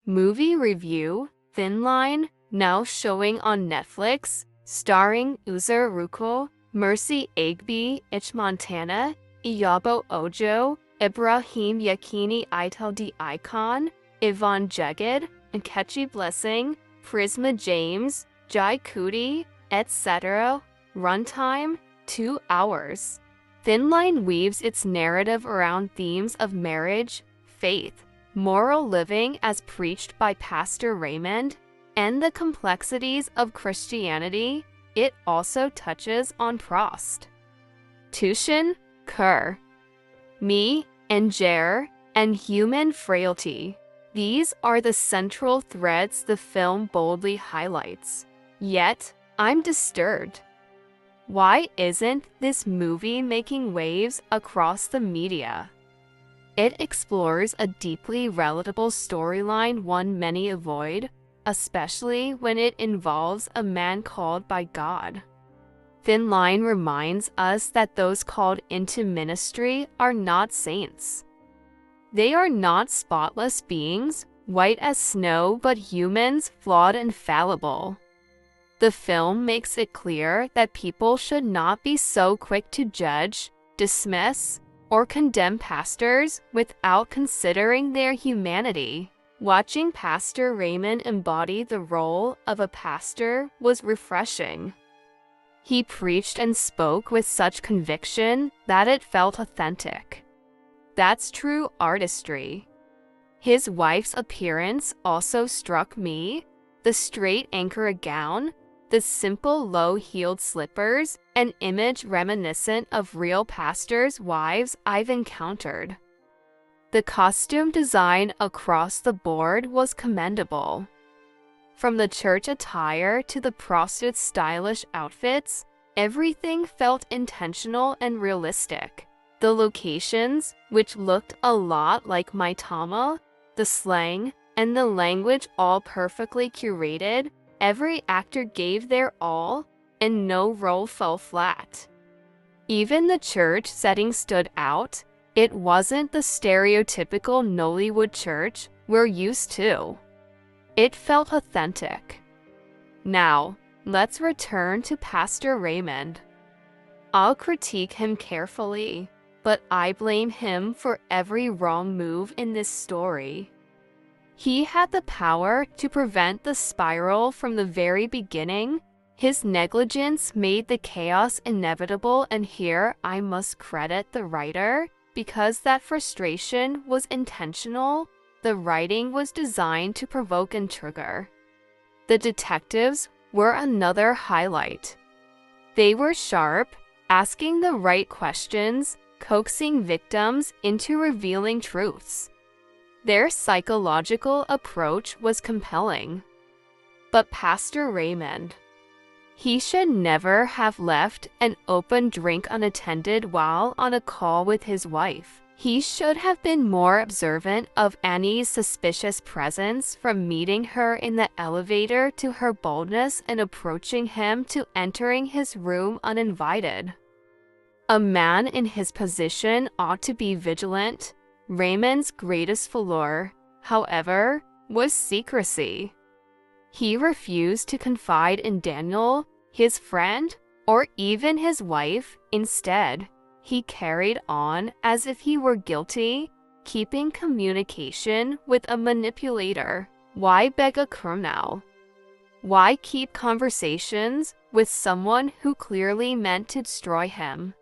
Movie review: Thinline, now showing on Netflix, starring Uzo Ruko, Mercy Agbe, Ich Montana, Iyabo Ojo, Ibrahim Yakini Itel D Icon, Yvonne Jeged, Nkechi Blessing, Prisma James, Jai Kuti, etc. Runtime: 2 hours. Thinline weaves its narrative around themes of marriage, faith, moral living as preached by Pastor Raymond, and the complexities of Christianity. It also touches on prostitution, cur, me, and Jer, and human frailty. These are the central threads the film boldly highlights. Yet, I'm disturbed. Why isn't this movie making waves across the media? It explores a deeply relatable storyline one many avoid, especially when it involves a man called by God. Thinline reminds us that those called into ministry are not saints. They are not spotless beings, white as snow, but humans, flawed and fallible. The film makes it clear that people should not be so quick to judge, dismiss, or condemn pastors without considering their humanity. Watching Pastor Raymond embody the role of a pastor was refreshing. He preached and spoke with such conviction that it felt authentic. That's true artistry. His wife's appearance also struck me. The straight Ankara gown, the simple low-heeled slippers, an image reminiscent of real pastors' wives I've encountered. The costume design across the board was commendable. From the church attire to the prostitute's stylish outfits, everything felt intentional and realistic. The locations, which looked a lot like Maitama, the slang, and the language all perfectly curated. Every actor gave their all, and no role fell flat. Even the church setting stood out. It wasn't the stereotypical Nollywood church we're used to. It felt authentic. Now, let's return to Pastor Raymond. I'll critique him carefully, but I blame him for every wrong move in this story. He had the power to prevent the spiral from the very beginning. His negligence made the chaos inevitable, and here I must credit the writer, because that frustration was intentional. The writing was designed to provoke and trigger. The detectives were another highlight. They were sharp, asking the right questions, coaxing victims into revealing truths. Their psychological approach was compelling. But Pastor Raymond, he should never have left an open drink unattended while on a call with his wife. He should have been more observant of Annie's suspicious presence, from meeting her in the elevator to her boldness in approaching him to entering his room uninvited. A man in his position ought to be vigilant. Raymond's greatest flaw, however, was secrecy. He refused to confide in Daniel, his friend, or even his wife. Instead, he carried on as if he were guilty, keeping communication with a manipulator. Why beg a criminal? Why keep conversations with someone who clearly meant to destroy him?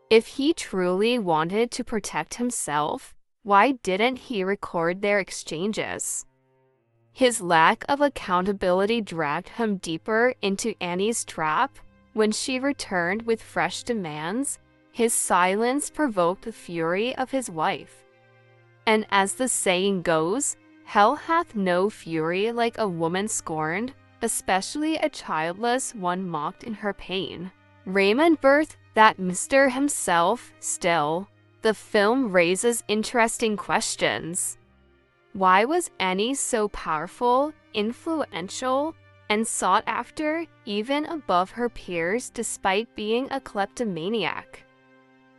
If he truly wanted to protect himself, why didn't he record their exchanges? His lack of accountability dragged him deeper into Annie's trap. When she returned with fresh demands, his silence provoked the fury of his wife. And as the saying goes, hell hath no fury like a woman scorned, especially a childless one mocked in her pain. Raymond birthed that Mr. himself. Still, the film raises interesting questions. Why was Annie so powerful, influential, and sought after, even above her peers, despite being a kleptomaniac?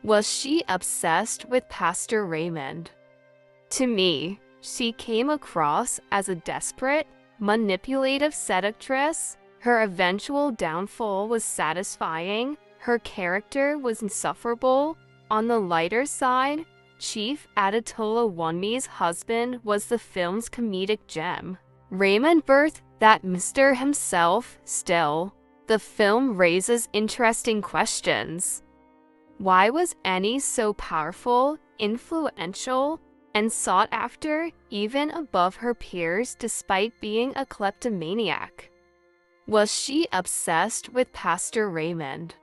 Was she obsessed with Pastor Raymond? To me, She came across as a desperate, manipulative seductress. Her eventual downfall was satisfying. Her character was insufferable. On the lighter side, Chief Adetola Wunmi's husband was the film's comedic gem. Raymond birthed that Mr. himself. Still, the film raises interesting questions. Why was Annie so powerful, influential, and sought after even above her peers despite being a kleptomaniac? Was she obsessed with Pastor Raymond?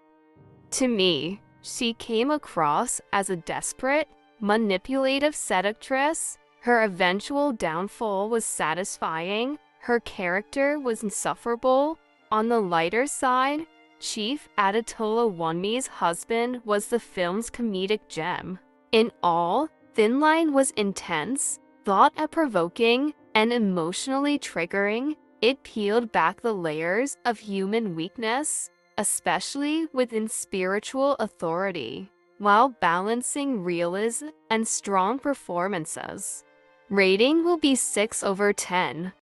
To me, she came across as a desperate, manipulative seductress. Her eventual downfall was satisfying. Her character was insufferable. On the lighter side, Chief Adetola Wunmi's husband was the film's comedic gem. In all, Thinline was intense, thought-provoking, and emotionally triggering. It peeled back the layers of human weakness, especially within spiritual authority, while balancing realism and strong performances. Rating will be 6/10.